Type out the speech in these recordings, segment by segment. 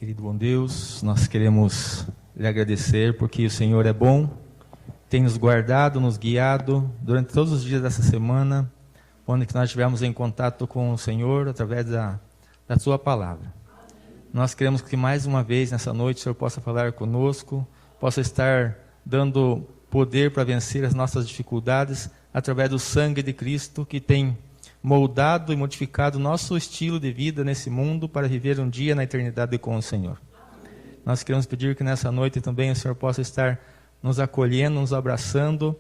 Querido bom Deus, nós queremos lhe agradecer porque o Senhor é bom, tem nos guardado, nos guiado durante todos os dias dessa semana, onde que nós estivemos em contato com o Senhor através da sua palavra. Nós queremos que mais uma vez nessa noite o Senhor possa falar conosco, possa estar dando poder para vencer as nossas dificuldades através do sangue de Cristo que tem moldado e modificado o nosso estilo de vida nesse mundo para viver um dia na eternidade com o Senhor. Nós queremos pedir que nessa noite também o Senhor possa estar nos acolhendo, nos abraçando,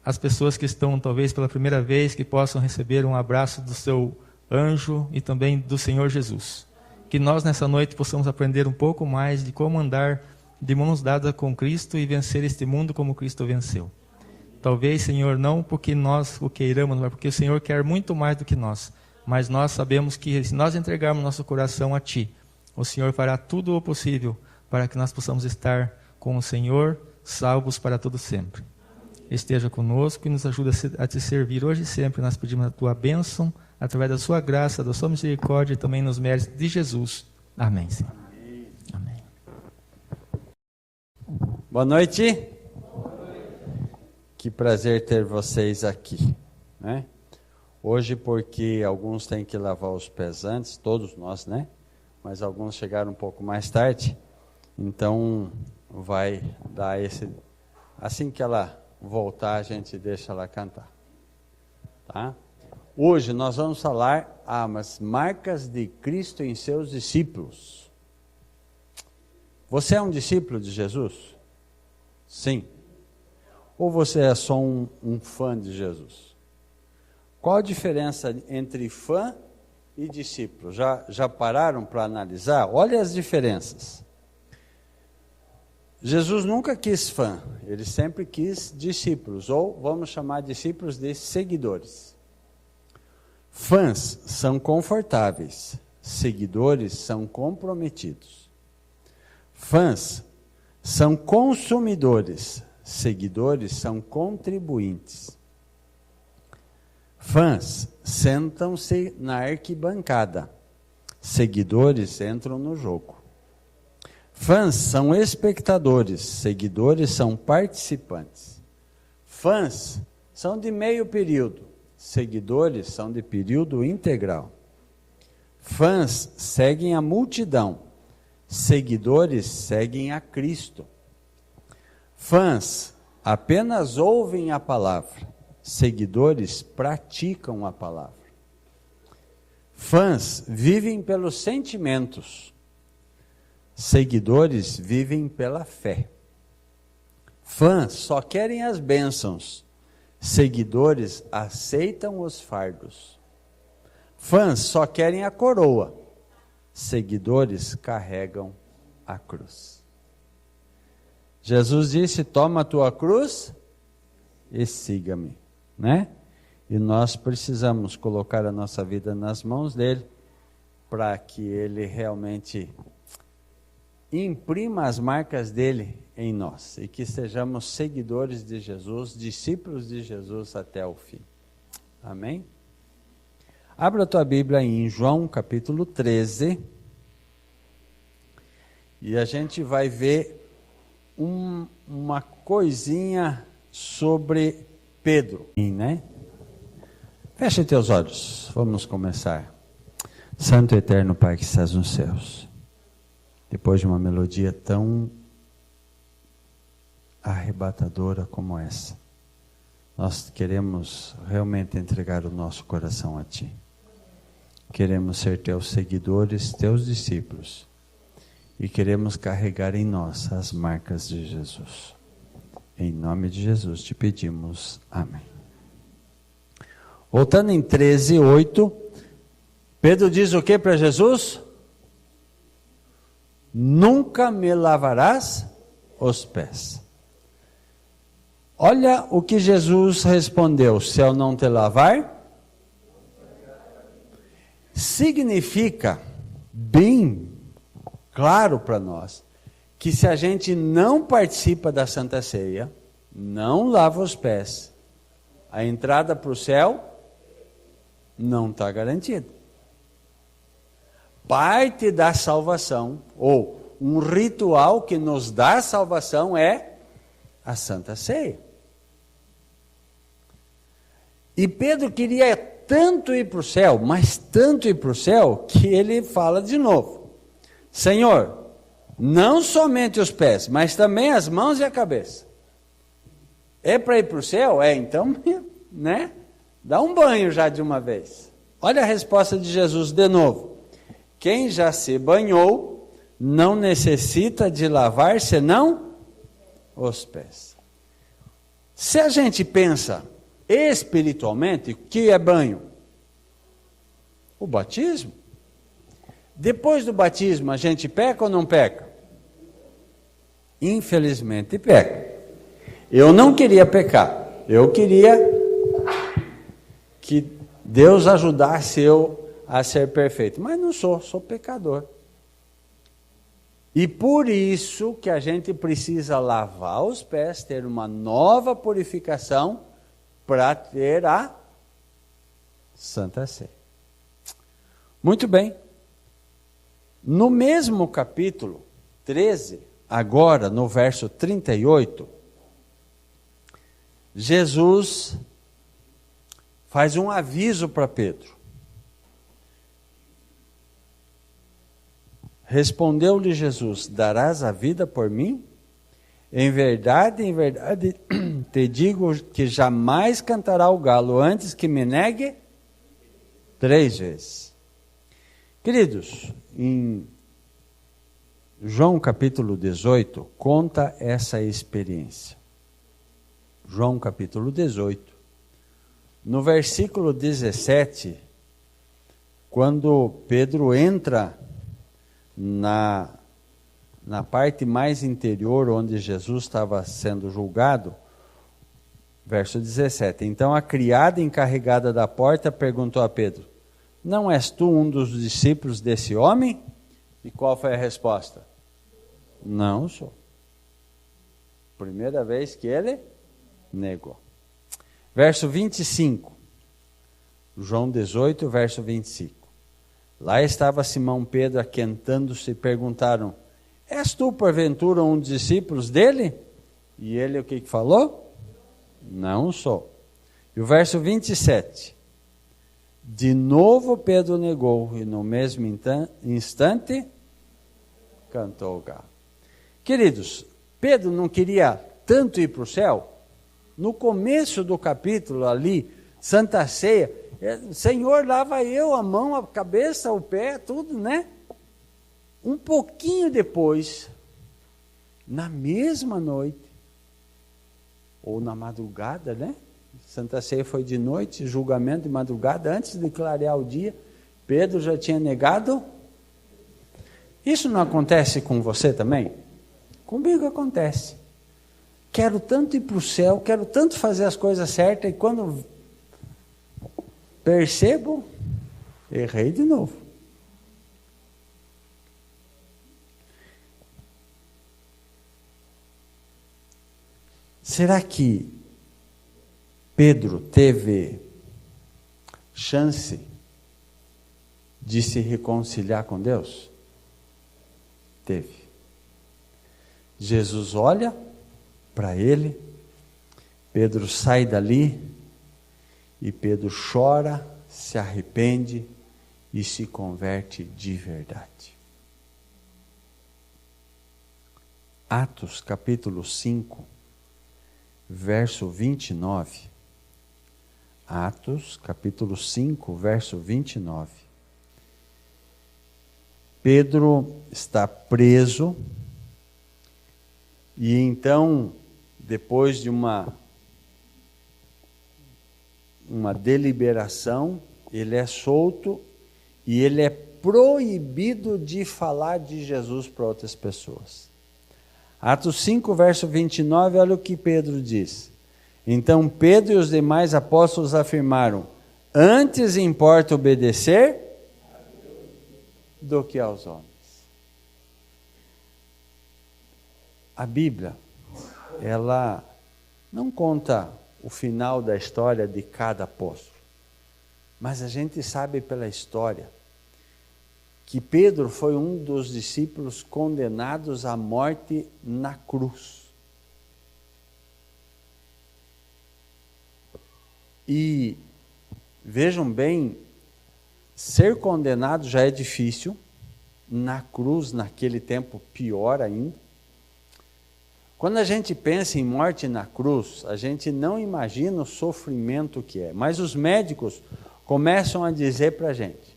as pessoas que estão talvez pela primeira vez, que possam receber um abraço do seu anjo e também do Senhor Jesus. Que nós nessa noite possamos aprender um pouco mais de como andar de mãos dadas com Cristo e vencer este mundo como Cristo venceu. Talvez, Senhor, não porque nós o queiramos, mas porque o Senhor quer muito mais do que nós. Mas nós sabemos que se nós entregarmos nosso coração a Ti, o Senhor fará tudo o possível para que nós possamos estar com o Senhor, salvos para todo sempre. Esteja conosco e nos ajude a Te servir hoje e sempre. Nós pedimos a Tua bênção, através da Sua graça, da Sua misericórdia e também nos méritos de Jesus. Amém, Senhor. Amém. Boa noite. Que prazer ter vocês aqui, né? Hoje porque alguns têm que lavar os pés antes, todos nós, né? Mas alguns chegaram um pouco mais tarde, então vai dar esse... Assim que ela voltar, a gente deixa ela cantar, tá? Hoje nós vamos falar as marcas de Cristo em seus discípulos. Você é um discípulo de Jesus? Sim. Ou você é só um fã de Jesus? Qual a diferença entre fã e discípulo? Já pararam para analisar? Olha as diferenças. Jesus nunca quis fã, ele sempre quis discípulos, ou vamos chamar discípulos de seguidores. Fãs são confortáveis, seguidores são comprometidos. Fãs são consumidores, seguidores são contribuintes. Fãs sentam-se na arquibancada, seguidores entram no jogo. Fãs são espectadores, seguidores são participantes. Fãs são de meio período, seguidores são de período integral. Fãs seguem a multidão, seguidores seguem a Cristo. Fãs apenas ouvem a palavra, seguidores praticam a palavra. Fãs vivem pelos sentimentos, seguidores vivem pela fé. Fãs só querem as bênçãos, seguidores aceitam os fardos. Fãs só querem a coroa, seguidores carregam a cruz. Jesus disse, toma a tua cruz e siga-me, né? E nós precisamos colocar a nossa vida nas mãos dele, para que ele realmente imprima as marcas dele em nós, e que sejamos seguidores de Jesus, discípulos de Jesus até o fim. Amém? Abra a tua Bíblia em João capítulo 13, e a gente vai ver uma coisinha sobre Pedro, né? Feche teus olhos, vamos começar. Santo e eterno Pai que estás nos céus, depois de uma melodia tão arrebatadora como essa, nós queremos realmente entregar o nosso coração a Ti. Queremos ser Teus seguidores, Teus discípulos, e queremos carregar em nós as marcas de Jesus. Em nome de Jesus te pedimos. Amém. Voltando em 13:8, Pedro diz o que para Jesus? Nunca me lavarás os pés. Olha o que Jesus respondeu: se eu não te lavar, significa bem claro para nós que se a gente não participa da Santa Ceia, não lava os pés, a entrada para o céu não está garantida. parte da salvação, ou um ritual que nos dá salvação é a Santa Ceia. E Pedro queria tanto ir para o céu, mas tanto ir para o céu, que ele fala de novo: Senhor, não somente os pés, mas também as mãos e a cabeça. É para ir para o céu? Então, né? Dá um banho já de uma vez. Olha a resposta de Jesus de novo: quem já se banhou não necessita de lavar senão os pés. Se a gente pensa espiritualmente, o que é banho? O batismo. Depois do batismo, a gente peca ou não peca? Infelizmente peca. Eu não queria pecar. Eu queria que Deus ajudasse eu a ser perfeito. Mas não sou pecador. E por isso que a gente precisa lavar os pés, ter uma nova purificação para ter a Santa Ceia. Muito bem. No mesmo capítulo 13, agora no verso 38, Jesus faz um aviso para Pedro. Respondeu-lhe Jesus: darás a vida por mim? Em verdade, te digo que jamais cantará o galo antes que me negue 3 vezes. Queridos, em João capítulo 18, conta essa experiência. João capítulo 18, no versículo 17, quando Pedro entra na parte mais interior, onde Jesus estava sendo julgado, verso 17, então a criada encarregada da porta perguntou a Pedro: não és tu um dos discípulos desse homem? E qual foi a resposta? Não sou. Primeira vez que ele negou. Verso 25, João 18, verso 25. Lá estava Simão Pedro aquentando-se e perguntaram: és tu porventura um dos discípulos dele? E ele o que falou? Não sou. E o verso 27. De novo Pedro negou e no mesmo instante cantou o galo. Queridos, Pedro não queria tanto ir para o céu? No começo do capítulo ali, Santa Ceia, Senhor, lava eu a mão, a cabeça, o pé, tudo, né? Um pouquinho depois, na mesma noite, ou na madrugada, né? Santa Ceia foi de noite, julgamento de madrugada, antes de clarear o dia, Pedro já tinha negado. Isso não acontece com você também? Comigo acontece. Quero tanto ir para o céu, quero tanto fazer as coisas certas, e quando percebo, errei de novo. Será que Pedro teve chance de se reconciliar com Deus? Teve. Jesus olha para ele, Pedro sai dali e Pedro chora, se arrepende e se converte de verdade. Atos capítulo 5, verso 29. Atos capítulo 5, verso 29. Pedro está preso e então, depois de uma deliberação, ele é solto e ele é proibido de falar de Jesus para outras pessoas. Atos 5, verso 29, olha o que Pedro diz. Então Pedro e os demais apóstolos afirmaram: antes importa obedecer do que aos homens. A Bíblia, ela não conta o final da história de cada apóstolo, mas a gente sabe pela história que Pedro foi um dos discípulos condenados à morte na cruz. E vejam bem, ser condenado já é difícil, na cruz, naquele tempo, pior ainda. Quando a gente pensa em morte na cruz, a gente não imagina o sofrimento que é. Mas os médicos começam a dizer para a gente,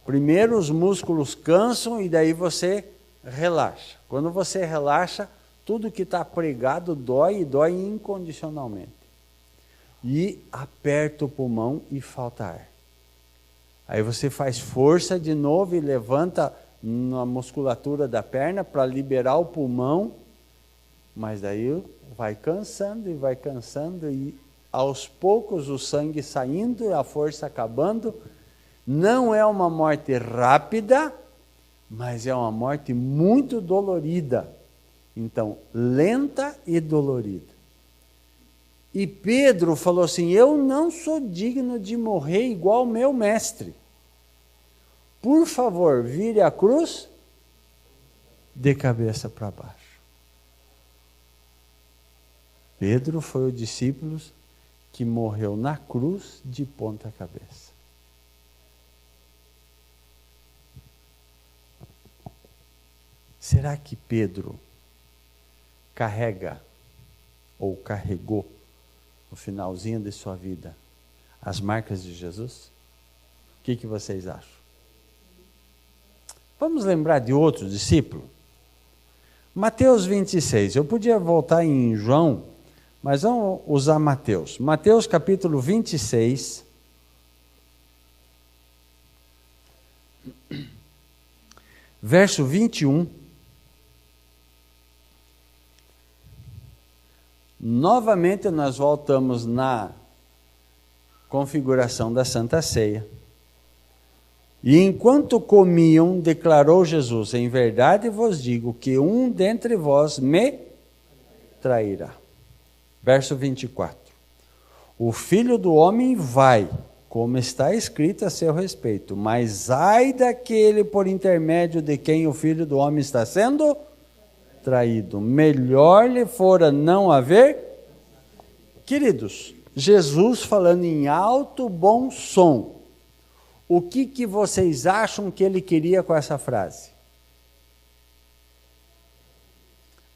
primeiro os músculos cansam e daí você relaxa. Quando você relaxa, tudo que está pregado dói e dói incondicionalmente. E aperta o pulmão e falta ar. Aí você faz força de novo e levanta na musculatura da perna para liberar o pulmão, mas daí vai cansando e aos poucos o sangue saindo, a força acabando. Não é uma morte rápida, mas é uma morte muito dolorida. Então, lenta e dolorida. E Pedro falou assim, eu não sou digno de morrer igual meu mestre. Por favor, vire a cruz de cabeça para baixo. Pedro foi o discípulo que morreu na cruz de ponta cabeça. Será que Pedro carrega ou carregou no finalzinho de sua vida as marcas de Jesus? O que vocês acham? Vamos lembrar de outro discípulo? Mateus 26. Eu podia voltar em João, mas vamos usar Mateus. Mateus capítulo 26. Verso 21. Novamente nós voltamos na configuração da Santa Ceia. E enquanto comiam, declarou Jesus, em verdade vos digo que um dentre vós me trairá. Verso 24. O Filho do Homem vai, como está escrito a seu respeito, mas ai daquele por intermédio de quem o Filho do Homem está sendo traído. Melhor lhe fora não haver. Queridos, Jesus falando em alto bom som. O que vocês acham que ele queria com essa frase?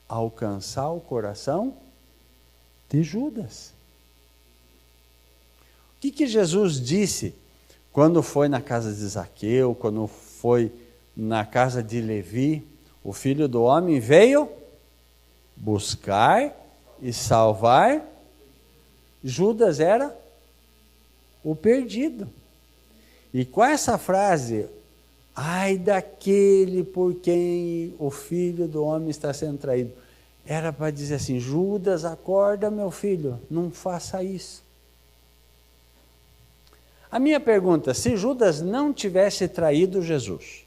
Alcançar o coração de Judas. O que Jesus disse quando foi na casa de Zaqueu, quando foi na casa de Levi? O Filho do Homem veio buscar e salvar. Judas era o perdido. E com essa frase, ai daquele por quem o Filho do Homem está sendo traído, era para dizer assim, Judas, acorda meu filho, não faça isso. A minha pergunta, se Judas não tivesse traído Jesus,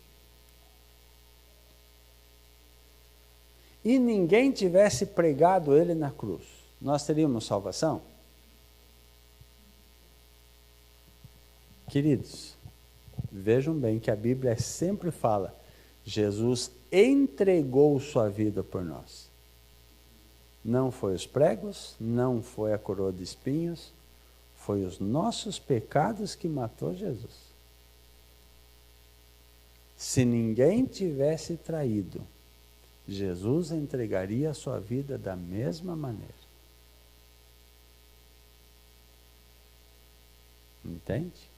e ninguém tivesse pregado ele na cruz, nós teríamos salvação? Queridos, vejam bem que a Bíblia sempre fala, Jesus entregou sua vida por nós. Não foi os pregos, não foi a coroa de espinhos, foi os nossos pecados que matou Jesus. Se ninguém tivesse traído, Jesus entregaria a sua vida da mesma maneira. Entende?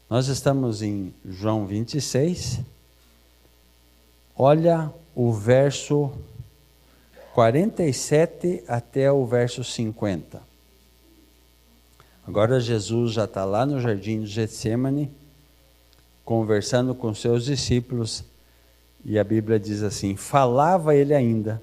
Nós estamos em João 26. Olha o verso 47 até o verso 50. Agora Jesus já está lá no jardim de Getsêmani, conversando com seus discípulos, e a Bíblia diz assim, falava ele ainda,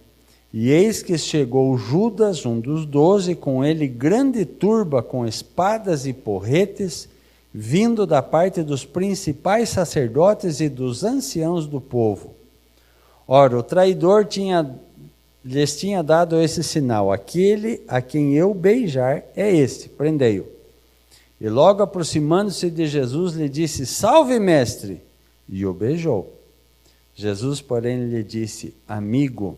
e eis que chegou Judas, um dos 12, com ele grande turba com espadas e porretes, vindo da parte dos principais sacerdotes e dos anciãos do povo. Ora, o traidor lhes tinha dado esse sinal, aquele a quem eu beijar é este, prendei-o. E logo aproximando-se de Jesus, lhe disse, salve mestre, e o beijou. Jesus, porém, lhe disse: amigo,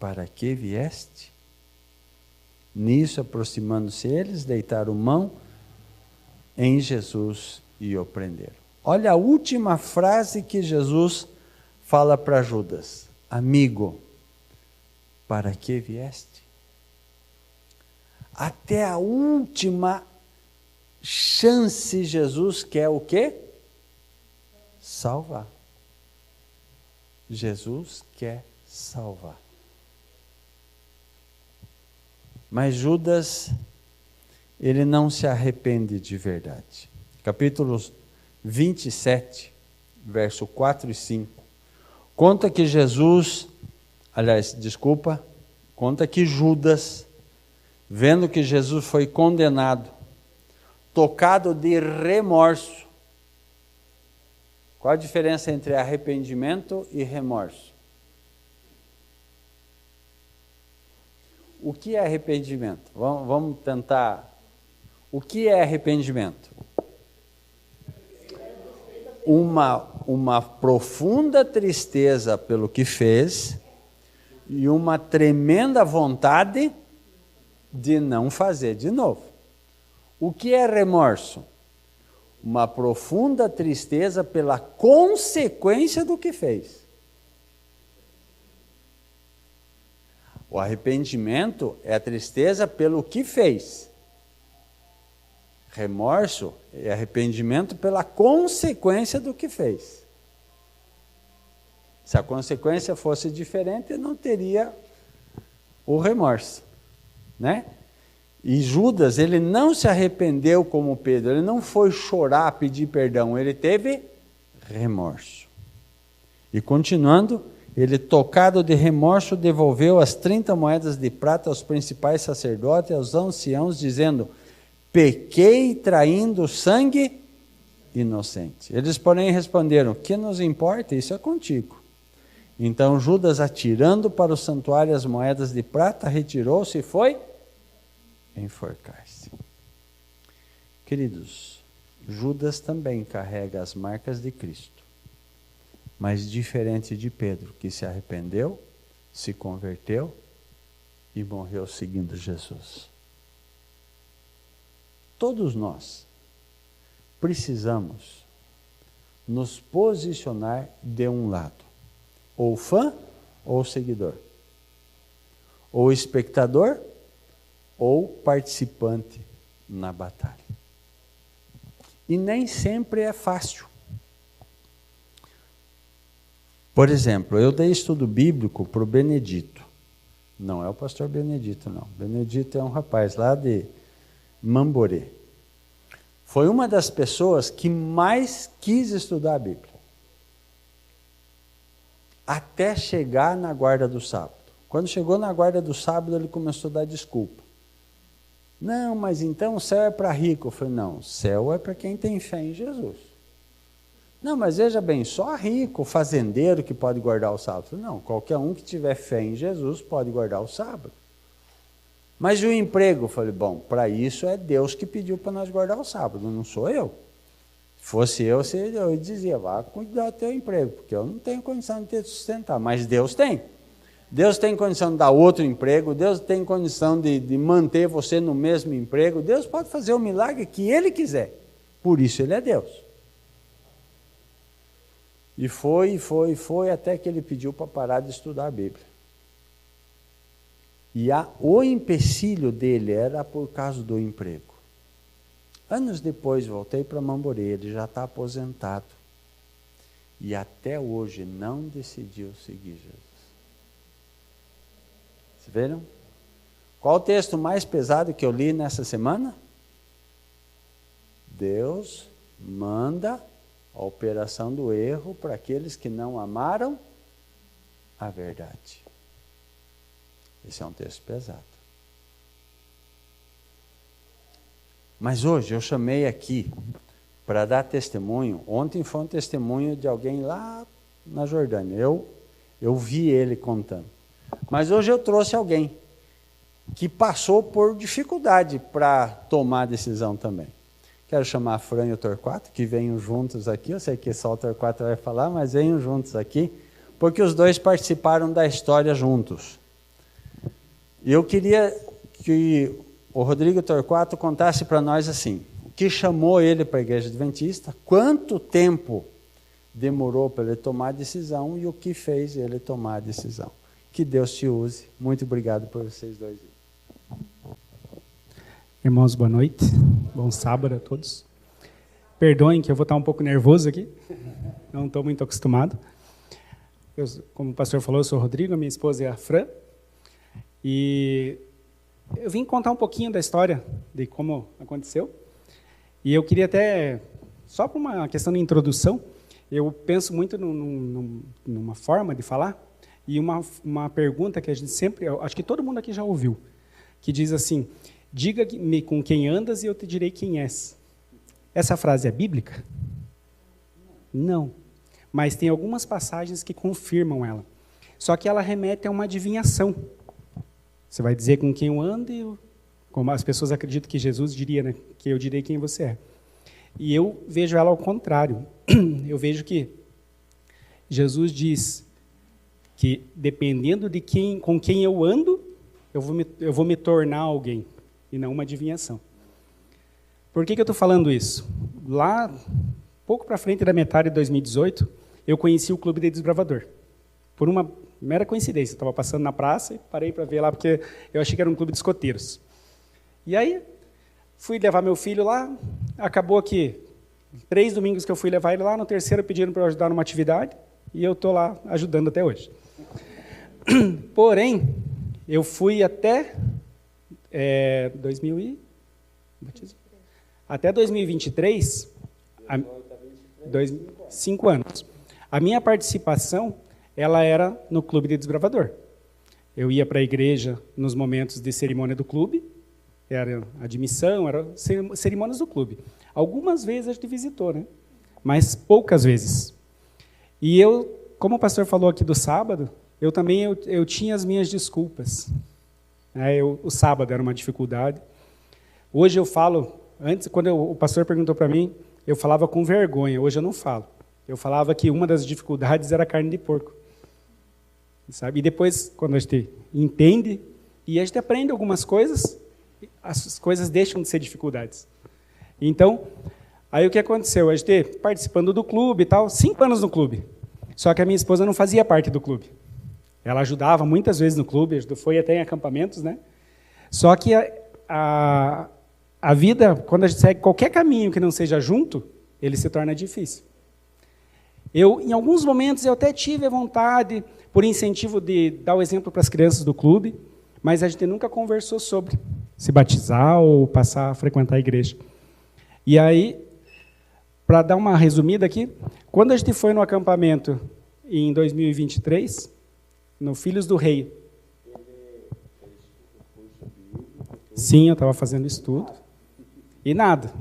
para que vieste? Nisso, aproximando-se eles, deitaram mão em Jesus e o prenderam. Olha a última frase que Jesus fala para Judas: amigo, para que vieste? Até a última chance Jesus quer o quê? Salvar. Jesus quer salvar. Mas Judas, ele não se arrepende de verdade. Capítulo 27, verso 4 e 5. Conta que conta que Judas, vendo que Jesus foi condenado, tocado de remorso. Qual a diferença entre arrependimento e remorso? O que é arrependimento? Vamos tentar. O que é arrependimento? Uma profunda tristeza pelo que fez e uma tremenda vontade de não fazer de novo. O que é remorso? Uma profunda tristeza pela consequência do que fez. O arrependimento é a tristeza pelo que fez. Remorso é arrependimento pela consequência do que fez. Se a consequência fosse diferente, não teria o remorso, né? E Judas, ele não se arrependeu como Pedro, ele não foi chorar, pedir perdão, ele teve remorso. E continuando, ele, tocado de remorso, devolveu as 30 moedas de prata aos principais sacerdotes e aos anciãos, dizendo: pequei traindo sangue inocente. Eles, porém, responderam: que nos importa? Isso é contigo. Então Judas, atirando para o santuário as moedas de prata, retirou-se e foi enforcar-se. Queridos, Judas também carrega as marcas de Cristo, mas diferente de Pedro, que se arrependeu, se converteu e morreu seguindo Jesus. Todos nós precisamos nos posicionar de um lado, ou fã ou seguidor, ou espectador ou participante na batalha. E nem sempre é fácil. Por exemplo, eu dei estudo bíblico para o Benedito. Não é o pastor Benedito, não. Benedito é um rapaz lá de Mamborê. Foi uma das pessoas que mais quis estudar a Bíblia. Até chegar na guarda do sábado. Quando chegou na guarda do sábado, ele começou a dar desculpa. Não, mas então o céu é para rico. Eu falei, não, o céu é para quem tem fé em Jesus. Não, mas veja bem, só rico, fazendeiro que pode guardar o sábado. Eu falei, não, qualquer um que tiver fé em Jesus pode guardar o sábado. Mas e o emprego? Eu falei, bom, para isso é Deus que pediu para nós guardar o sábado, não sou eu. Se fosse eu dizia, vá cuidar do teu emprego, porque eu não tenho condição de te sustentar, mas Deus tem. Deus tem condição de dar outro emprego, Deus tem condição de manter você no mesmo emprego, Deus pode fazer o milagre que Ele quiser, por isso Ele é Deus. E foi, até que Ele pediu para parar de estudar a Bíblia. E o empecilho dele era por causa do emprego. Anos depois, voltei para Mamborê, ele já está aposentado. E até hoje não decidiu seguir Jesus. Vocês viram? Qual o texto mais pesado que eu li nessa semana? Deus manda a operação do erro para aqueles que não amaram a verdade. Esse é um texto pesado. Mas hoje eu chamei aqui para dar testemunho. Ontem foi um testemunho de alguém lá na Jordânia. Eu vi ele contando. Mas hoje eu trouxe alguém que passou por dificuldade para tomar a decisão também. Quero chamar a Fran e o Torquato, que venham juntos aqui. Eu sei que só o Torquato vai falar, mas venham juntos aqui, porque os dois participaram da história juntos. E eu queria que o Rodrigo Torquato contasse para nós assim, o que chamou ele para a Igreja Adventista, quanto tempo demorou para ele tomar a decisão e o que fez ele tomar a decisão. Que Deus te use. Muito obrigado por vocês dois. Irmãos, boa noite. Bom sábado a todos. Perdoem que eu vou estar um pouco nervoso aqui. Não estou muito acostumado. Como o pastor falou, eu sou o Rodrigo, a minha esposa é a Fran. E eu vim contar um pouquinho da história de como aconteceu. E eu queria até, só para uma questão de introdução, eu penso muito numa forma de falar e uma pergunta que a gente sempre, acho que todo mundo aqui já ouviu, que diz assim, diga-me com quem andas e eu te direi quem és. Essa frase é bíblica? Não. Mas tem algumas passagens que confirmam ela. Só que ela remete a uma adivinhação. Você vai dizer com quem eu ando e como as pessoas acreditam que Jesus diria, né? Que eu direi quem você é. E eu vejo ela ao contrário. Eu vejo que Jesus diz que dependendo de com quem eu ando, eu vou me tornar alguém, e não uma adivinhação. Por que eu estou falando isso? Lá, pouco para frente da metade de 2018, eu conheci o Clube de Desbravador. Por uma mera coincidência. Eu estava passando na praça e parei para ver lá, porque eu achei que era um clube de escoteiros. E aí, fui levar meu filho lá, acabou que 3 domingos que eu fui levar ele lá, no terceiro pediram para eu ajudar numa atividade, e eu estou lá ajudando até hoje. Porém, eu fui até 2023, 5 anos. A minha participação, ela era no Clube de Desbravador. Eu ia para a igreja nos momentos de cerimônia do clube, era admissão, eram cerimônias do clube. Algumas vezes a gente visitou, né? Mas poucas vezes. E eu, como o pastor falou aqui do sábado, eu também eu tinha as minhas desculpas. O sábado era uma dificuldade. Hoje eu falo, antes, quando o pastor perguntou para mim, eu falava com vergonha, hoje eu não falo. Eu falava que uma das dificuldades era a carne de porco. Sabe? E depois, quando a gente entende, e a gente aprende algumas coisas, as coisas deixam de ser dificuldades. Então, aí o que aconteceu? A gente participando do clube e tal, 5 anos no clube. Só que a minha esposa não fazia parte do clube. Ela ajudava muitas vezes no clube, foi até em acampamentos, né? Só que a vida, quando a gente segue qualquer caminho que não seja junto, ele se torna difícil. Em alguns momentos, eu até tive a vontade, por incentivo de dar o exemplo para as crianças do clube, mas a gente nunca conversou sobre se batizar ou passar a frequentar a igreja. E aí, para dar uma resumida aqui, quando a gente foi no acampamento em 2023, no Filhos do Rei. Sim, eu estava fazendo estudo. E nada.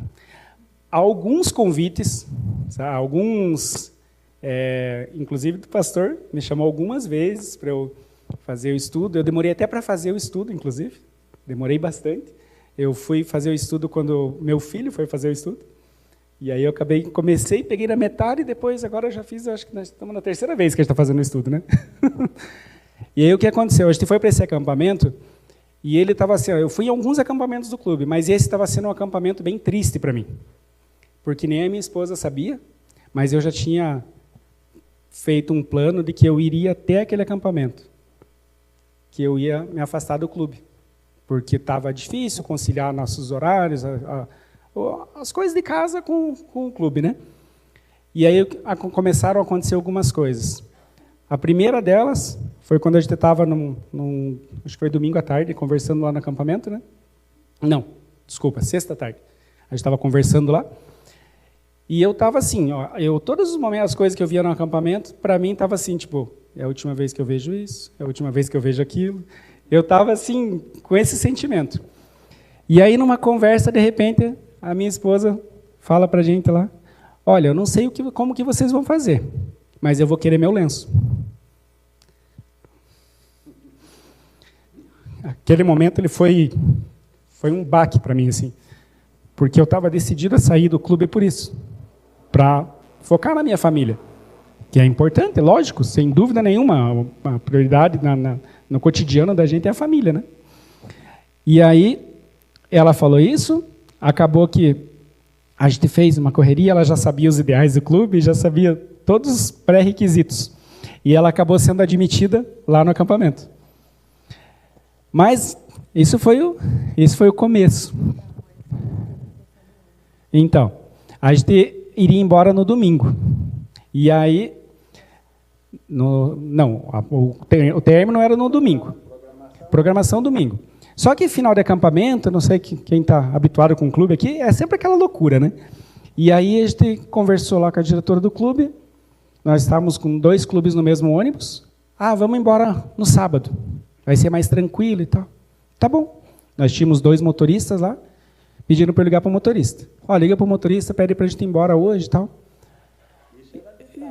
Alguns convites, inclusive do pastor, me chamou algumas vezes para eu fazer o estudo. Eu demorei até para fazer o estudo, inclusive. Demorei bastante. Eu fui fazer o estudo quando meu filho foi fazer o estudo. E aí eu comecei, peguei na metade e depois, agora eu já fiz, acho que nós estamos na 3ª vez que a gente está fazendo o estudo, né? E aí o que aconteceu? A gente foi para esse acampamento e ele estava assim, eu fui em alguns acampamentos do clube, mas esse estava sendo um acampamento bem triste para mim. Porque nem a minha esposa sabia, mas eu já tinha feito um plano de que eu iria até aquele acampamento, que eu ia me afastar do clube, porque estava difícil conciliar nossos horários, as coisas de casa com o clube, né? E aí começaram a acontecer algumas coisas. A primeira delas foi quando a gente estava acho que foi domingo à tarde, conversando lá no acampamento, né? Não, desculpa, sexta à tarde. A gente estava conversando lá. E eu estava assim, todos os momentos, as coisas que eu via no acampamento, para mim estava assim, tipo, é a última vez que eu vejo isso, é a última vez que eu vejo aquilo. Eu estava assim, com esse sentimento. E aí, numa conversa, de repente, a minha esposa fala para a gente lá, olha, eu não sei como que vocês vão fazer, mas eu vou querer meu lenço. Aquele momento ele foi um baque para mim, assim, porque eu estava decidido a sair do clube por isso, para focar na minha família, que é importante, lógico, sem dúvida nenhuma, a prioridade no cotidiano da gente é a família, né? E aí, ela falou isso, acabou que a gente fez uma correria, ela já sabia os ideais do clube, já sabia todos os pré-requisitos, e ela acabou sendo admitida lá no acampamento. Mas isso foi o começo. Então, a gente iria embora no domingo. E aí, o término era no domingo. Programação domingo. Só que final de acampamento, não sei quem está habituado com o clube aqui, é sempre aquela loucura, né? E aí a gente conversou lá com a diretora do clube, nós estávamos com 2 clubes no mesmo ônibus. Vamos embora no sábado, vai ser mais tranquilo e tal. Tá bom. Nós tínhamos 2 motoristas lá, pedindo para eu ligar para o motorista. Liga para o motorista, pede para a gente ir embora hoje e tal.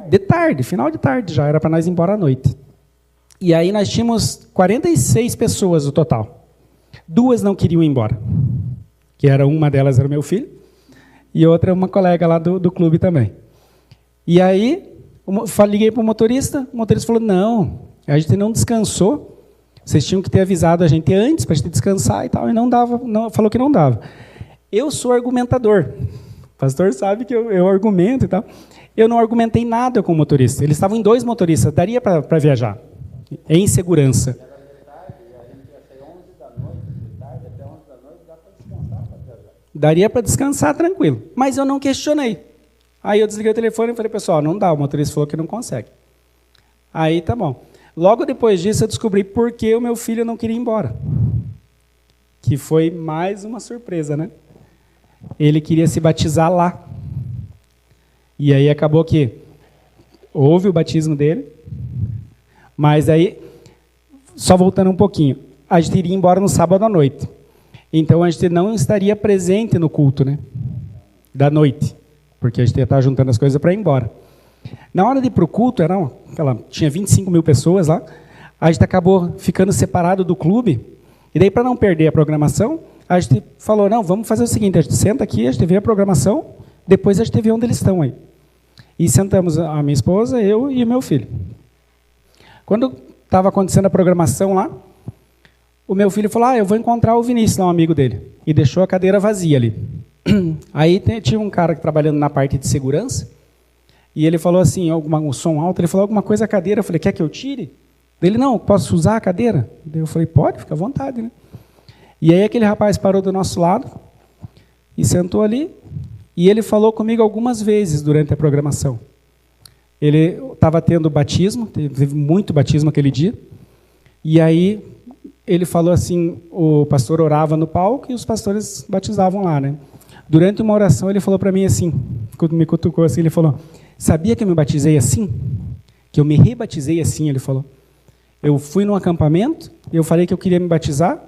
De tarde, final de tarde já, era para nós ir embora à noite. E aí nós tínhamos 46 pessoas no total. 2 não queriam ir embora. Que uma delas era o meu filho, e outra uma colega lá do clube também. E aí, liguei para o motorista falou, não, a gente não descansou, vocês tinham que ter avisado a gente antes para a gente descansar e tal, e não dava, falou que não dava. Eu sou argumentador. O pastor sabe que eu argumento e tal. Eu não argumentei nada com o motorista. Eles estavam em 2 motoristas. Daria para viajar. Em segurança. Daria para descansar tranquilo. Mas eu não questionei. Aí eu desliguei o telefone e falei, pessoal, não dá. O motorista falou que não consegue. Aí tá bom. Logo depois disso eu descobri por que o meu filho não queria ir embora. Que foi mais uma surpresa, né? Ele queria se batizar lá. E aí acabou que houve o batismo dele, mas aí, só voltando um pouquinho, a gente iria embora no sábado à noite. Então a gente não estaria presente no culto, né? Da noite, porque a gente ia estar juntando as coisas para ir embora. Na hora de ir para o culto, tinha 25 mil pessoas lá, a gente acabou ficando separado do clube, e daí para não perder a programação, a gente falou, não, vamos fazer o seguinte, a gente senta aqui, a gente vê a programação, depois a gente vê onde eles estão aí. E sentamos a minha esposa, eu e o meu filho. Quando estava acontecendo a programação lá, o meu filho falou, eu vou encontrar o Vinícius, lá, um amigo dele. E deixou a cadeira vazia ali. Aí tinha um cara trabalhando na parte de segurança, e ele falou assim, um som alto, ele falou alguma coisa à cadeira, eu falei, quer que eu tire? Ele, não, posso usar a cadeira? Eu falei, pode, fica à vontade, né? E aí aquele rapaz parou do nosso lado e sentou ali, e ele falou comigo algumas vezes durante a programação. Ele estava tendo batismo, teve muito batismo aquele dia, e aí ele falou assim, o pastor orava no palco e os pastores batizavam lá, né? Durante uma oração ele falou para mim assim, me cutucou assim, ele falou, sabia que eu me batizei assim? Que eu me rebatizei assim, ele falou. Eu fui num acampamento, eu falei que eu queria me batizar,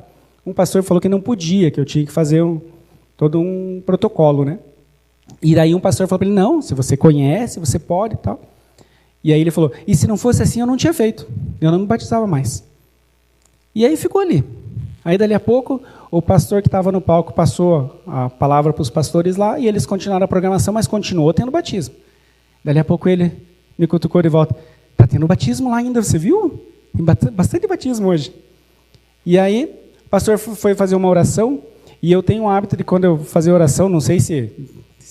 um pastor falou que não podia, que eu tinha que fazer todo um protocolo, né? E daí um pastor falou para ele, não, se você conhece, você pode e tal. E aí ele falou, e se não fosse assim, eu não tinha feito, eu não me batizava mais. E aí ficou ali. Aí dali a pouco, o pastor que estava no palco passou a palavra para os pastores lá, e eles continuaram a programação, mas continuou tendo batismo. Dali a pouco ele me cutucou de volta, está tendo batismo lá ainda, você viu? Tem bastante batismo hoje. E aí, o pastor foi fazer uma oração, e eu tenho o hábito de, quando eu fazer oração, não sei se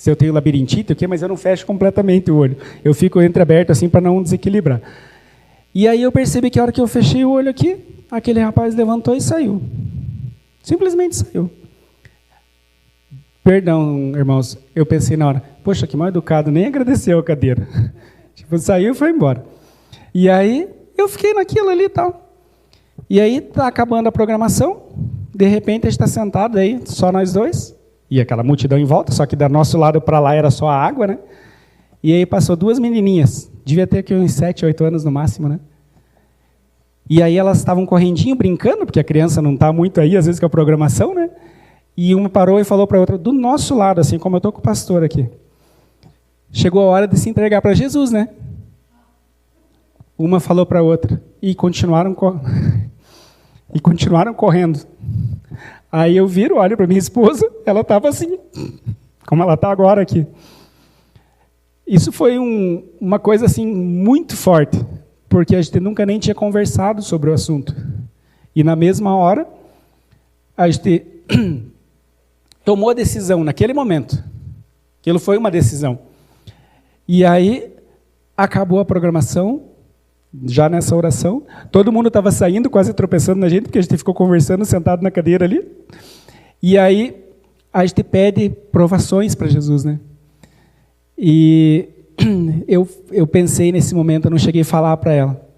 eu tenho labirintite, mas eu não fecho completamente o olho. Eu fico entreaberto assim para não desequilibrar. E aí eu percebi que a hora que eu fechei o olho aqui, aquele rapaz levantou e saiu. Simplesmente saiu. Perdão, irmãos, eu pensei na hora, poxa, que mal educado, nem agradeceu a cadeira. Tipo, saiu e foi embora. E aí, eu fiquei naquilo ali e tal. E aí, está acabando a programação, de repente a gente está sentado aí, só nós dois, e aquela multidão em volta, só que do nosso lado para lá era só a água, né? E aí passou 2 menininhas, devia ter aqui uns 7, 8 anos no máximo, né? E aí elas estavam correndinho, brincando, porque a criança não está muito aí, às vezes, com a programação, né? E uma parou e falou para a outra, do nosso lado, assim, como eu estou com o pastor aqui. Chegou a hora de se entregar para Jesus, né? Uma falou para a outra, e continuaram correndo. Aí eu viro, olho para minha esposa, ela estava assim, como ela está agora aqui. Isso foi uma coisa assim muito forte, porque a gente nunca nem tinha conversado sobre o assunto. E na mesma hora, a gente tomou a decisão naquele momento. Aquilo foi uma decisão. E aí acabou a programação, já nessa oração. Todo mundo estava saindo, quase tropeçando na gente, porque a gente ficou conversando, sentado na cadeira ali. E aí a gente pede provações para Jesus, né? E eu pensei nesse momento, eu não cheguei a falar para ela.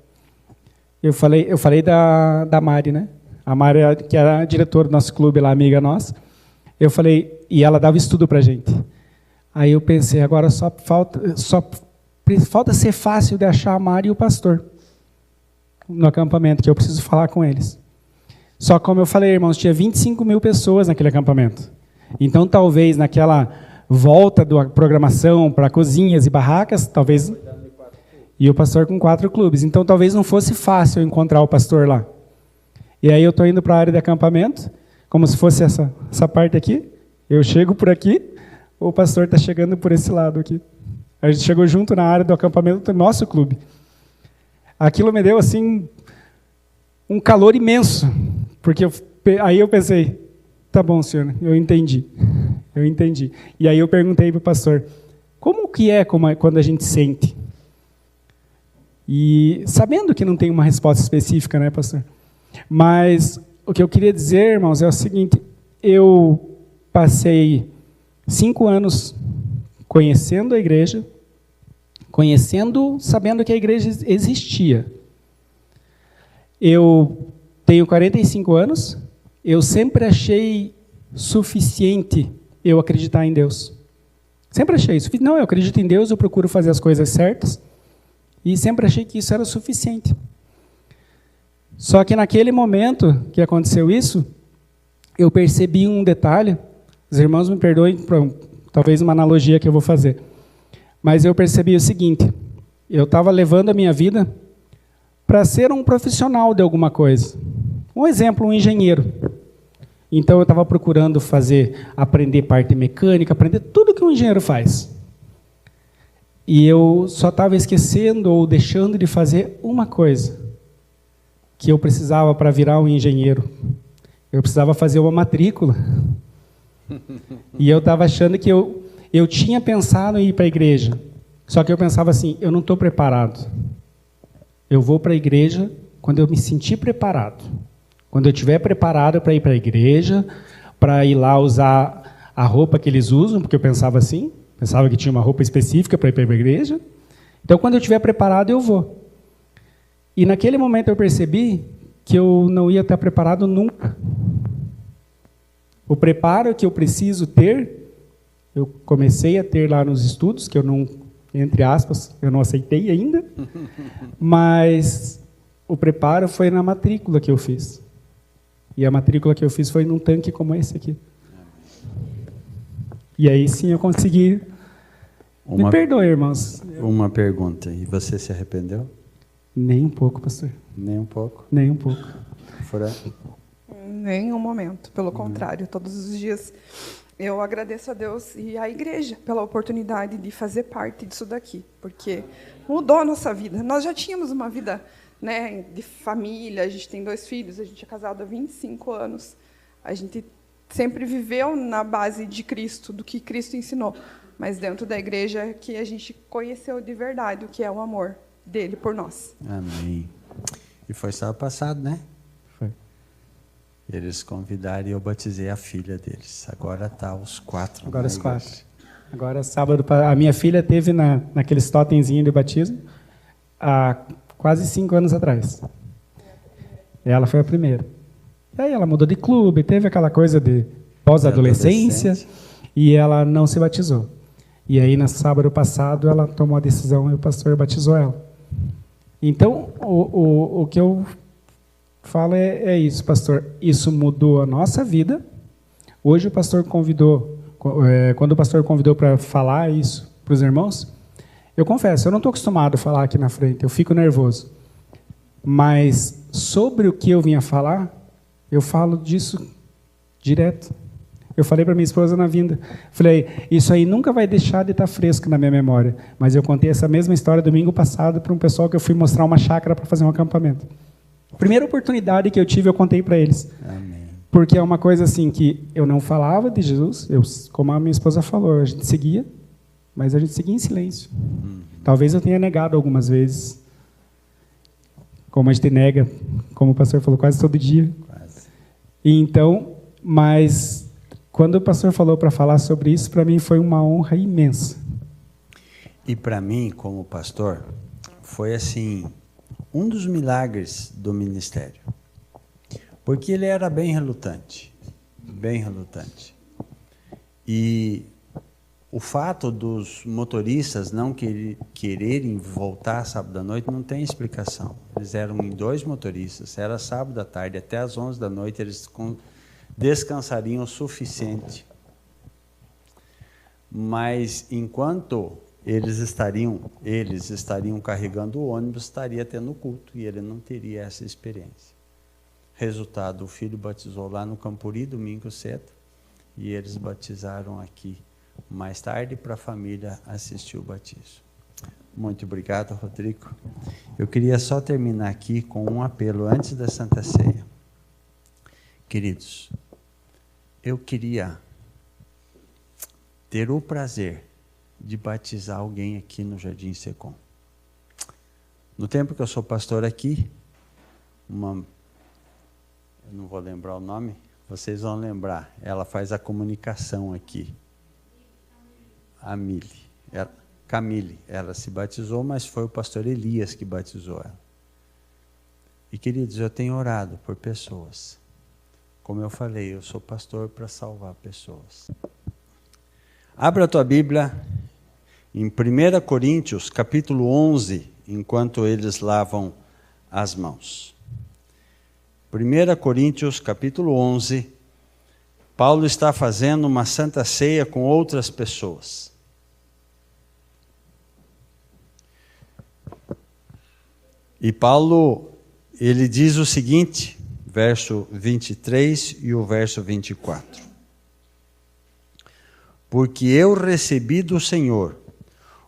Eu falei da Mari, né? A Mari, que era a diretora do nosso clube lá, amiga nossa. Eu falei, e ela dava estudo para a gente. Aí eu pensei, agora só falta ser fácil de achar a Mari e o pastor no acampamento, que eu preciso falar com eles. Só como eu falei, irmãos, tinha 25 mil pessoas naquele acampamento. Então, talvez, naquela volta da programação para cozinhas e barracas, talvez... E o pastor com 4 clubes. Então, talvez não fosse fácil encontrar o pastor lá. E aí eu estou indo para a área de acampamento, como se fosse essa parte aqui. Eu chego por aqui, o pastor está chegando por esse lado aqui. A gente chegou junto na área do acampamento do nosso clube. Aquilo me deu assim um calor imenso, porque aí eu pensei, tá bom, senhor, eu entendi. E aí eu perguntei para o pastor, como que é quando a gente sente? E sabendo que não tem uma resposta específica, né, pastor? Mas o que eu queria dizer, irmãos, é o seguinte, eu passei 5 anos conhecendo a igreja, sabendo que a igreja existia. Eu tenho 45 anos, eu sempre achei suficiente eu acreditar em Deus. Sempre achei isso. Não, eu acredito em Deus, eu procuro fazer as coisas certas, e sempre achei que isso era suficiente. Só que naquele momento que aconteceu isso, eu percebi um detalhe, os irmãos me perdoem por talvez uma analogia que eu vou fazer, mas eu percebi o seguinte, eu estava levando a minha vida para ser um profissional de alguma coisa. Um exemplo, um engenheiro. Então eu estava procurando aprender parte mecânica, aprender tudo que um engenheiro faz. E eu só estava esquecendo ou deixando de fazer uma coisa que eu precisava para virar um engenheiro. Eu precisava fazer uma matrícula. E eu estava achando que eu tinha pensado em ir para a igreja. Só que eu pensava assim, eu não estou preparado. Eu vou para a igreja quando eu me sentir preparado. Quando eu estiver preparado para ir para a igreja, para ir lá usar a roupa que eles usam, porque eu pensava assim, pensava que tinha uma roupa específica para ir para a igreja. Então, quando eu estiver preparado, eu vou. E naquele momento eu percebi que eu não ia estar preparado nunca. O preparo que eu preciso ter, eu comecei a ter lá nos estudos, que eu não, entre aspas, eu não aceitei ainda, mas o preparo foi na matrícula que eu fiz. E a matrícula que eu fiz foi num tanque como esse aqui. E aí sim eu consegui. Me perdoe, irmãos. Uma pergunta. E você se arrependeu? Nem um pouco, pastor. Nem um pouco? Nem um pouco. Fora? Nenhum momento. Pelo contrário, todos os dias eu agradeço a Deus e à igreja pela oportunidade de fazer parte disso daqui, porque mudou a nossa vida. Nós já tínhamos uma vida, né, de família, a gente tem 2 filhos, a gente é casado há 25 anos. A gente sempre viveu na base de Cristo, do que Cristo ensinou. Mas dentro da igreja é que a gente conheceu de verdade o que é o amor dele por nós. Amém. E foi sábado passado, né? Foi. Eles convidaram e eu batizei a filha deles. Agora tá os 4. Agora os 4. Agora sábado, a minha filha teve naquele totemzinho de batismo há quase 5 anos atrás. Ela foi a primeira. E aí ela mudou de clube, teve aquela coisa de pós-adolescência e ela não se batizou. E aí, no sábado passado, ela tomou a decisão e o pastor batizou ela. Então, o que eu falo é isso, pastor. Isso mudou a nossa vida. Hoje o pastor convidou, quando o pastor convidou para falar isso para os irmãos, eu confesso, eu não estou acostumado a falar aqui na frente, eu fico nervoso. Mas sobre o que eu vinha falar, eu falo disso Direto. Eu falei para minha esposa na vinda. Falei, isso aí nunca vai deixar de estar fresco na minha memória. Mas eu contei essa mesma história domingo passado para um pessoal que eu fui mostrar uma chácara para fazer um acampamento. Primeira oportunidade que eu tive, eu contei para eles. Amém. Porque é uma coisa assim que eu não falava de Jesus, como a minha esposa falou, a gente seguia, mas a gente seguia em silêncio. Talvez eu tenha negado algumas vezes. Como a gente nega, como o pastor falou, quase todo dia. Quase. E então, mas quando o pastor falou para falar sobre isso, para mim foi uma honra imensa. E para mim, como pastor, foi assim, um dos milagres do ministério. Porque ele era bem relutante. Bem relutante. E o fato dos motoristas não quererem voltar sábado à noite não tem explicação. Eles eram em 2 motoristas, era sábado à tarde, até às 11 da noite eles descansariam o suficiente. Mas enquanto eles estariam carregando o ônibus, estaria tendo culto, e ele não teria essa experiência. Resultado, o filho batizou lá no Campuri, domingo cedo, e eles batizaram aqui mais tarde para a família assistir o batismo. Muito obrigado, Rodrigo. Eu queria só terminar aqui com um apelo antes da Santa Ceia. Queridos, eu queria ter o prazer de batizar alguém aqui no Jardim Secom. No tempo que eu sou pastor aqui, eu não vou lembrar o nome, vocês vão lembrar, ela faz a comunicação aqui. Camille, ela se batizou, mas foi o pastor Elias que batizou ela. E queridos, eu tenho orado por pessoas. Como eu falei, eu sou pastor para salvar pessoas. Abra a tua Bíblia em 1 Coríntios, capítulo 11, enquanto eles lavam as mãos. 1 Coríntios, capítulo 11, Paulo está fazendo uma santa ceia com outras pessoas. E Paulo, ele diz o seguinte, verso 23 e o verso 24. Porque eu recebi do Senhor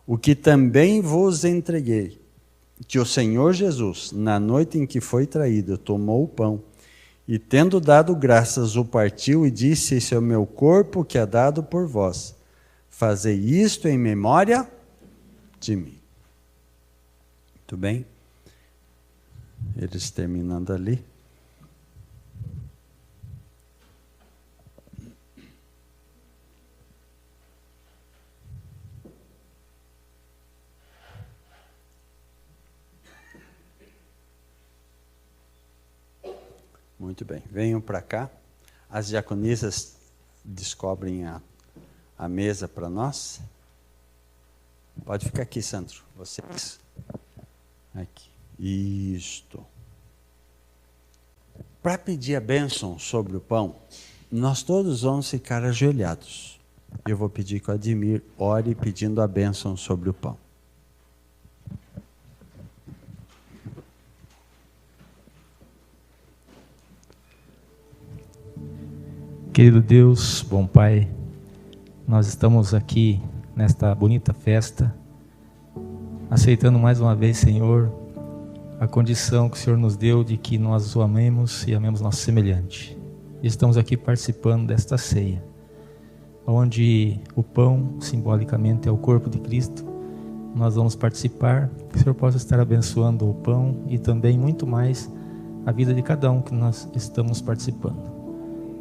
o que também vos entreguei, que o Senhor Jesus, na noite em que foi traído, tomou o pão e, tendo dado graças, o partiu e disse: esse é o meu corpo que é dado por vós. Fazei isto em memória de mim. Muito bem? Eles terminando ali. Muito bem, venham para cá. As diaconisas descobrem a mesa para nós. Pode ficar aqui, Sandro. Vocês. Aqui. Isto. Para pedir a bênção sobre o pão, nós todos vamos ficar ajoelhados. Eu vou pedir que o Ademir ore pedindo a bênção sobre o pão. Querido Deus, bom Pai, nós estamos aqui nesta bonita festa, aceitando mais uma vez, Senhor, a condição que o Senhor nos deu de que nós o amemos e amemos nosso semelhante. E estamos aqui participando desta ceia, onde o pão, simbolicamente, é o corpo de Cristo. Nós vamos participar, que o Senhor possa estar abençoando o pão e também muito mais a vida de cada um que nós estamos participando.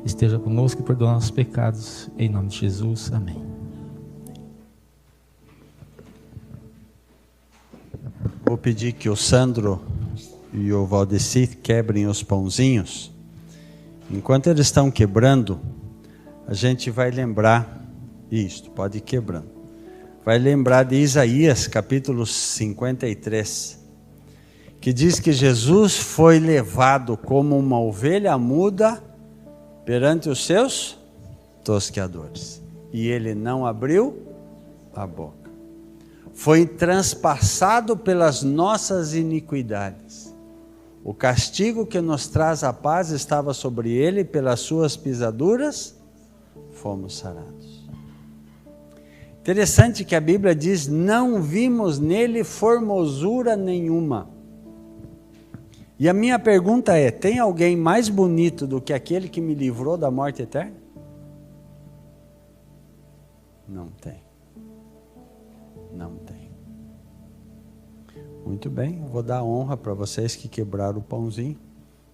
Esteja conosco e perdoe nossos pecados, em nome de Jesus, amém. Vou pedir que o Sandro e o Valdeci quebrem os pãozinhos. Enquanto eles estão quebrando, a gente vai lembrar, isto, pode ir quebrando, vai lembrar de Isaías, capítulo 53, que diz que Jesus foi levado como uma ovelha muda perante os seus tosqueadores, e ele não abriu a boca. Foi transpassado pelas nossas iniquidades, O castigo que nos traz a paz estava sobre ele, pelas suas pisaduras fomos sarados. Interessante que a Bíblia diz: não vimos nele formosura nenhuma. E a minha pergunta é: tem alguém mais bonito do que aquele que me livrou da morte eterna? Não tem. Não tem. Muito bem, eu vou dar honra para vocês que quebraram o pãozinho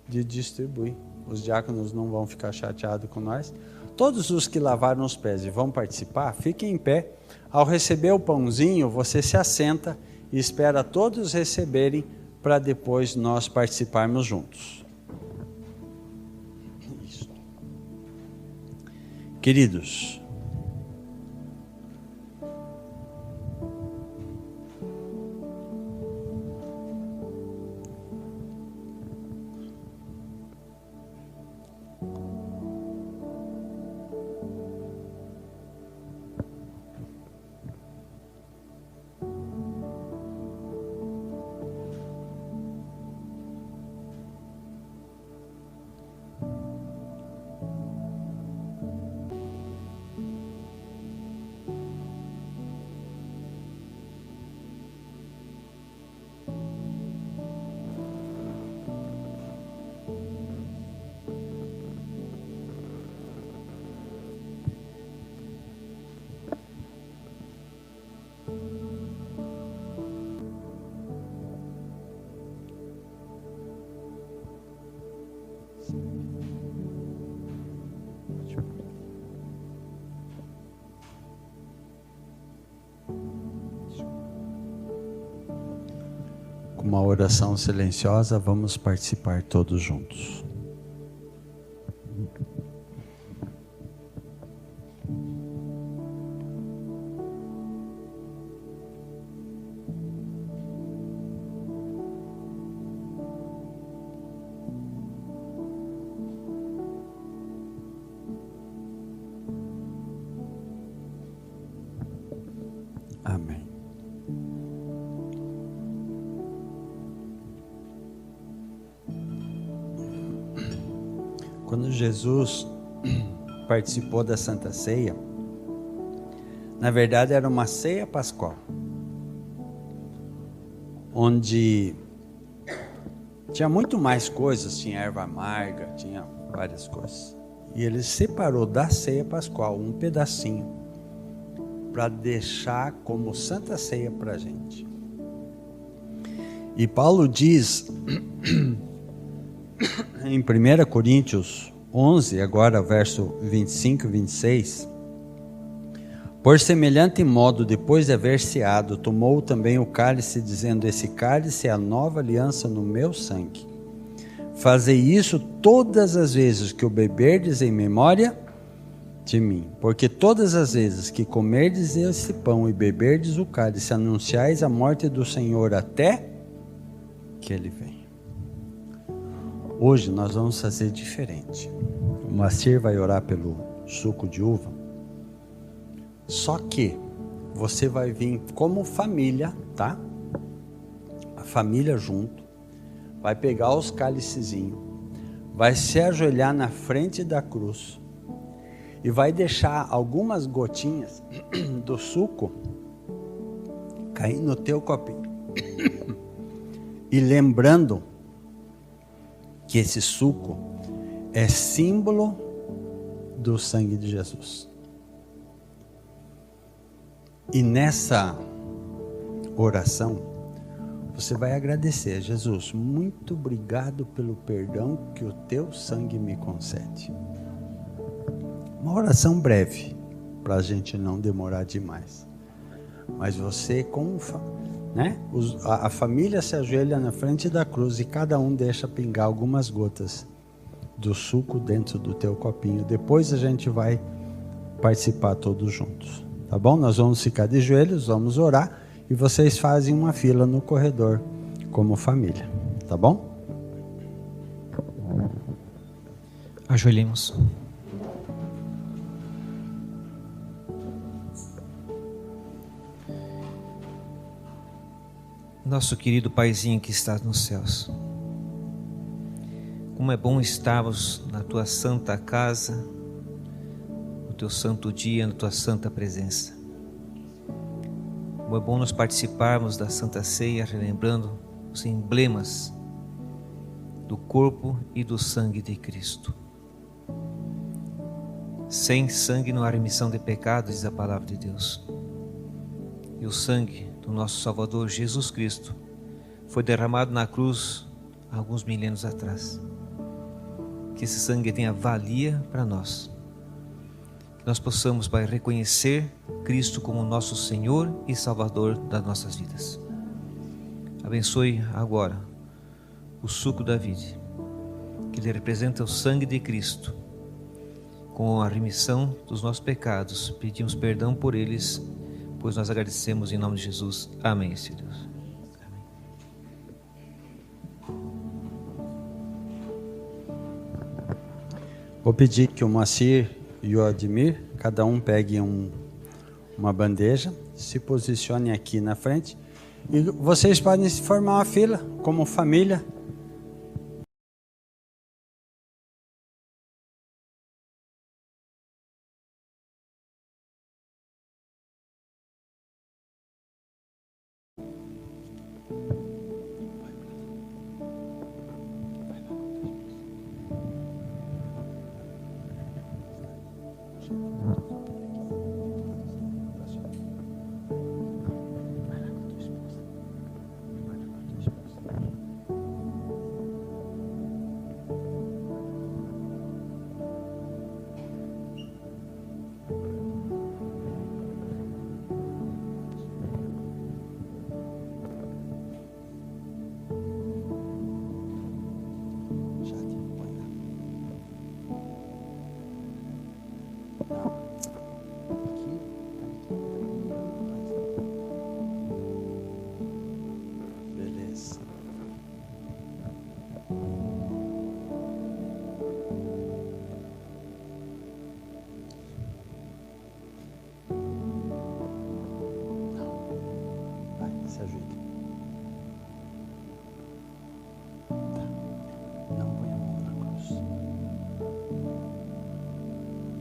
de distribuir. Os diáconos não vão ficar chateados com nós. Todos os que lavaram os pés e vão participar, fiquem em pé. Ao receber o pãozinho, você se assenta e espera todos receberem para depois nós participarmos juntos. Isso. Queridos, com uma oração silenciosa, vamos participar todos juntos. Amém. Quando Jesus participou da Santa Ceia, na verdade era uma ceia pascual, onde tinha muito mais coisas, tinha erva amarga, tinha várias coisas. E ele separou da ceia pascual um pedacinho para deixar como Santa Ceia para a gente. E Paulo diz em 1 Coríntios 11, agora verso 25 e 26, por semelhante modo, depois de haver ceado, tomou também o cálice, dizendo: esse cálice é a nova aliança no meu sangue. Fazei isso todas as vezes que o beberdes em memória de mim, porque todas as vezes que comerdes esse pão e beberdes o cálice, anunciais a morte do Senhor até que Ele venha. Hoje nós vamos fazer diferente. O Macir vai orar pelo suco de uva, só que você vai vir como família, tá? A família junto, vai pegar os cálicezinhos, vai se ajoelhar na frente da cruz e vai deixar algumas gotinhas do suco cair no teu copinho. E lembrando que esse suco é símbolo do sangue de Jesus. E nessa oração, você vai agradecer: Jesus, muito obrigado pelo perdão que o teu sangue me concede. Uma oração breve, para a gente não demorar demais. Mas você, né? A família se ajoelha na frente da cruz e cada um deixa pingar algumas gotas do suco dentro do teu copinho. Depois a gente vai participar todos juntos, tá bom? Nós vamos ficar de joelhos, vamos orar e vocês fazem uma fila no corredor como família, tá bom? Ajoelhemos. Nosso querido Paizinho que está nos céus, Como é bom estarmos na tua santa casa, no teu santo dia, na tua santa presença. Como é bom nós participarmos da Santa Ceia, relembrando os emblemas do corpo e do sangue de Cristo. Sem sangue não há remissão de pecados, diz a palavra de Deus. E o sangue do nosso Salvador Jesus Cristo foi derramado na cruz há alguns milênios atrás. Que esse sangue tenha valia para nós. Que nós possamos, Pai, reconhecer Cristo como nosso Senhor e Salvador das nossas vidas. Abençoe agora o suco da vide, que ele representa o sangue de Cristo. Com a remissão dos nossos pecados, pedimos perdão por eles, pois nós agradecemos em nome de Jesus. Amém, Senhor Deus. Vou pedir que o Moacir e o Admir, cada um pegue uma bandeja, se posicionem aqui na frente e vocês podem formar uma fila como família. Beleza. Vai, se ajuda. Tá. Não põe a mão na cruz.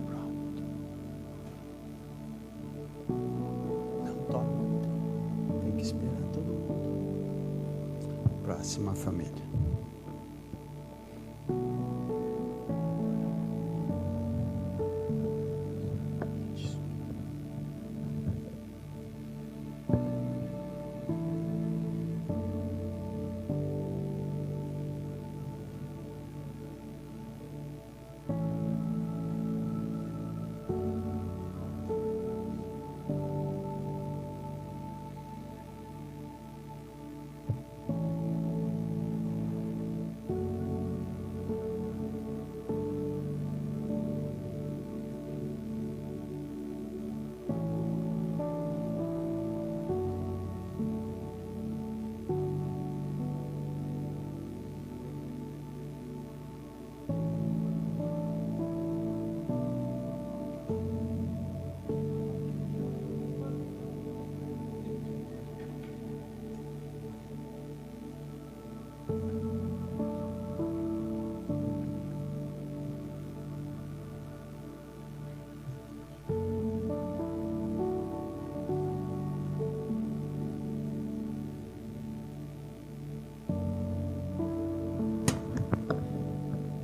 Pronto. Não toma. Tem que esperar todo mundo. Próxima família.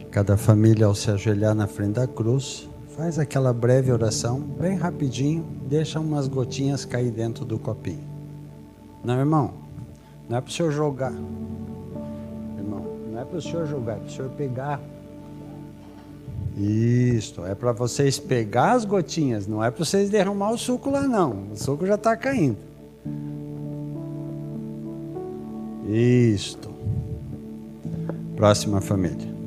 Cada família, ao se ajoelhar na frente da cruz, faz aquela breve oração, bem rapidinho, deixa umas gotinhas cair dentro do copinho. Não, irmão, não é para o senhor jogar. Irmão, não é para o senhor jogar, é para o senhor pegar. Isso, é para vocês pegar as gotinhas, não é para vocês derramar o suco lá não, o suco já está caindo. Isto. Próxima família.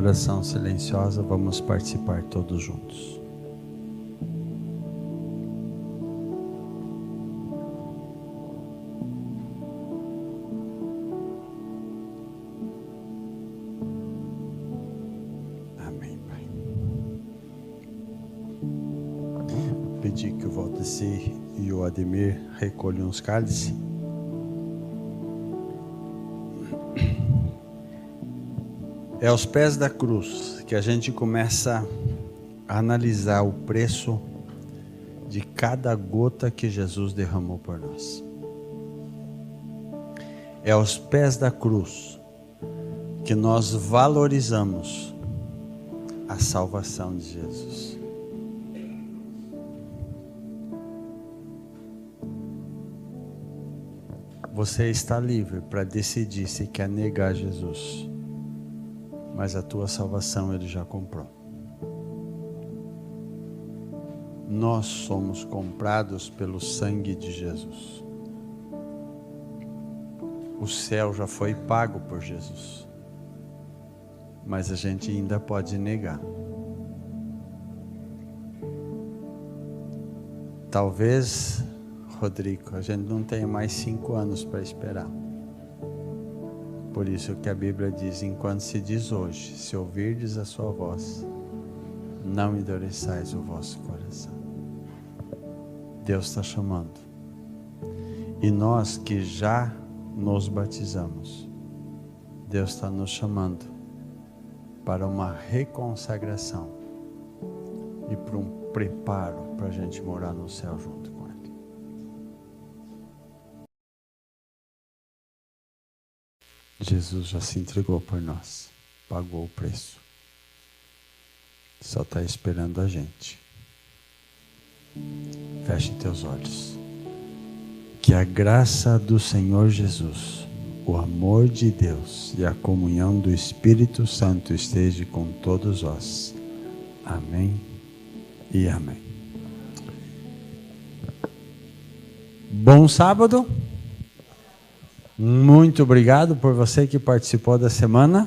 oração silenciosa, vamos participar todos juntos. Amém, Pai. Vou pedir que o Valdeci e o Ademir recolham os cálices. É aos pés da cruz que a gente começa a analisar o preço de cada gota que Jesus derramou por nós. É aos pés da cruz que nós valorizamos a salvação de Jesus. Você está livre para decidir se quer negar Jesus. Mas a tua salvação Ele já comprou. Nós somos comprados pelo sangue de Jesus. O céu já foi pago por Jesus. Mas a gente ainda pode negar. Talvez, Rodrigo, a gente não tenha mais 5 anos para esperar. Por isso que a Bíblia diz, enquanto se diz hoje, se ouvirdes a sua voz, não endureçais o vosso coração. Deus está chamando. E nós que já nos batizamos, Deus está nos chamando para uma reconsagração e para um preparo para a gente morar no céu junto com Ele. Jesus já se entregou por nós, pagou o preço. Só está esperando a gente. Feche teus olhos. Que a graça do Senhor Jesus, o amor de Deus e a comunhão do Espírito Santo esteja com todos nós. Amém e amém. Bom sábado. Muito obrigado por você que participou da semana.